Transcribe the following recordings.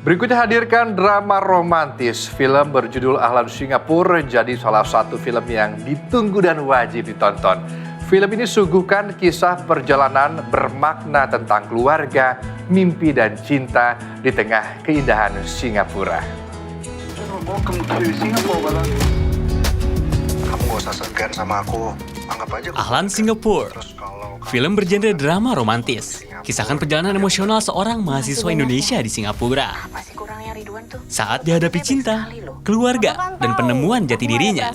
Berikutnya hadirkan drama romantis. Film berjudul Ahlan Singapura jadi salah satu film yang ditunggu dan wajib ditonton. Film ini suguhkan kisah perjalanan bermakna tentang keluarga, mimpi dan cinta di tengah keindahan Singapura. Kamu gak usah segan sama aku, anggap aja. Ahlan Singapura, film bergenre drama romantis, kisahkan perjalanan emosional seorang mahasiswa Indonesia di Singapura. Saat dihadapi cinta, keluarga, dan penemuan jati dirinya.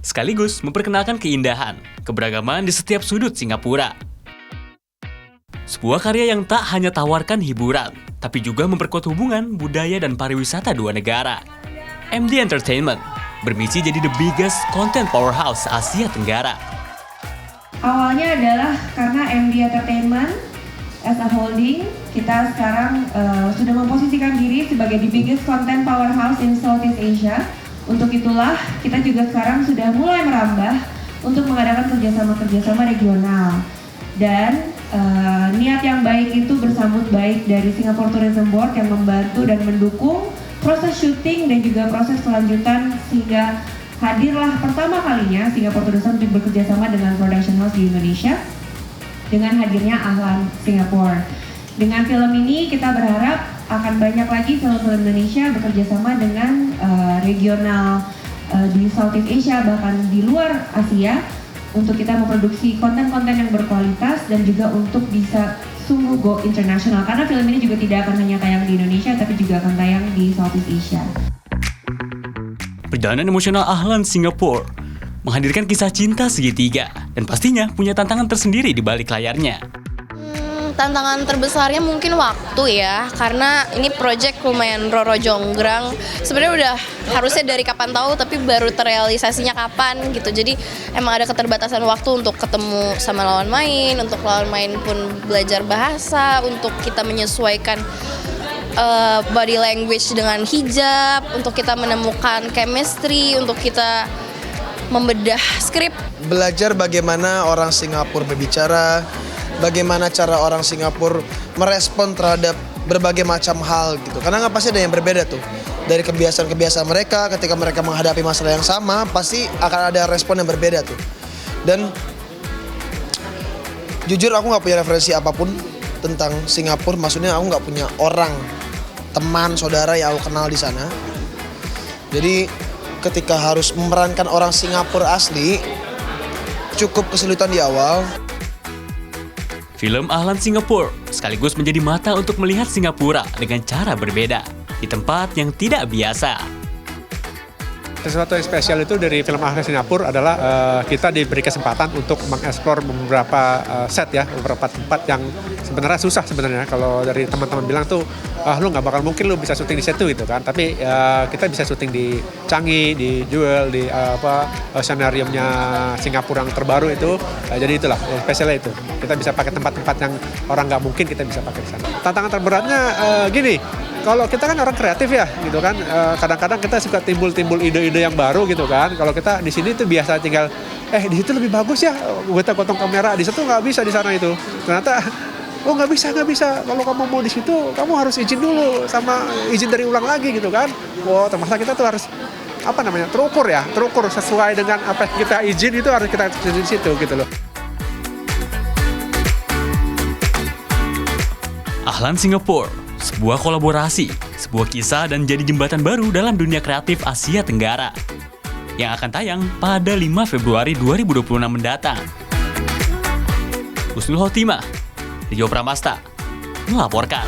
Sekaligus memperkenalkan keindahan, keberagaman di setiap sudut Singapura. Sebuah karya yang tak hanya tawarkan hiburan, tapi juga memperkuat hubungan, budaya, dan pariwisata dua negara. MD Entertainment bermisi jadi the biggest content powerhouse Asia Tenggara. Awalnya adalah karena MD Entertainment as a holding, kita sekarang sudah memposisikan diri sebagai the biggest content powerhouse in Southeast Asia. Untuk itulah kita juga sekarang sudah mulai merambah untuk mengadakan kerjasama regional. Dan niat yang baik itu bersambut baik dari Singapore Tourism Board yang membantu dan mendukung proses syuting dan juga proses kelanjutan sehingga hadirlah pertama kalinya Singapore Tourism untuk bekerjasama dengan production house di Indonesia dengan hadirnya Ahlan Singapura. Dengan film ini kita berharap akan banyak lagi film-film Indonesia bekerjasama dengan regional di Southeast Asia bahkan di luar Asia untuk kita memproduksi konten-konten yang berkualitas dan juga untuk bisa sungguh go internasional karena film ini juga tidak akan hanya tayang di Indonesia tapi juga akan tayang di Southeast Asia. Perjalanan emosional Ahlan Singapura menghadirkan kisah cinta segitiga dan pastinya punya tantangan tersendiri di balik layarnya. Tantangan terbesarnya mungkin waktu ya, karena ini project lumayan roro jonggrang. Sebenarnya udah harusnya dari kapan tahu, tapi baru terrealisasinya kapan gitu. Jadi emang ada keterbatasan waktu untuk ketemu sama lawan main, untuk lawan main pun belajar bahasa, untuk kita menyesuaikan body language dengan hijab, untuk kita menemukan chemistry, untuk kita membedah skrip. Belajar bagaimana orang Singapura berbicara, bagaimana cara orang Singapura merespon terhadap berbagai macam hal gitu. Karena nggak pasti ada yang berbeda tuh. Dari kebiasaan-kebiasaan mereka ketika mereka menghadapi masalah yang sama, pasti akan ada respon yang berbeda tuh. Dan jujur aku nggak punya referensi apapun tentang Singapura. Maksudnya aku nggak punya orang, teman, saudara yang aku kenal di sana. Jadi ketika harus memerankan orang Singapura asli, cukup kesulitan di awal. Film Ahlan Singapura sekaligus menjadi mata untuk melihat Singapura dengan cara berbeda, di tempat yang tidak biasa. Sesuatu yang spesial itu dari film Ahlan Singapura adalah kita diberi kesempatan untuk mengeksplor beberapa set ya, beberapa tempat yang sebenarnya susah sebenarnya. Kalau dari teman-teman bilang tuh, lu nggak bakal mungkin lu bisa syuting di situ gitu kan. Tapi kita bisa syuting di Changi, di Jewel, di oceanariumnya Singapura yang terbaru itu. Jadi itulah yang spesialnya itu. Kita bisa pakai tempat-tempat yang orang nggak mungkin kita bisa pakai di sana. Tantangan terberatnya gini. Kalau kita kan orang kreatif ya, gitu kan. Kadang-kadang kita suka timbul ide-ide yang baru gitu kan. Kalau kita di sini tuh biasa tinggal, di situ lebih bagus ya. Kita potong kamera di situ nggak bisa di sana itu. Ternyata, nggak bisa. Kalau kamu mau di situ, kamu harus izin dulu sama izin dari ulang lagi gitu kan. Termasuk kita tuh harus terukur sesuai dengan apa yang kita izin itu harus kita di situ gitu loh. Ahlan Singapura, sebuah kolaborasi, sebuah kisah dan jadi jembatan baru dalam dunia kreatif Asia Tenggara yang akan tayang pada 5 Februari 2026 mendatang. Husnul Khotimah, Rio Pramasta melaporkan.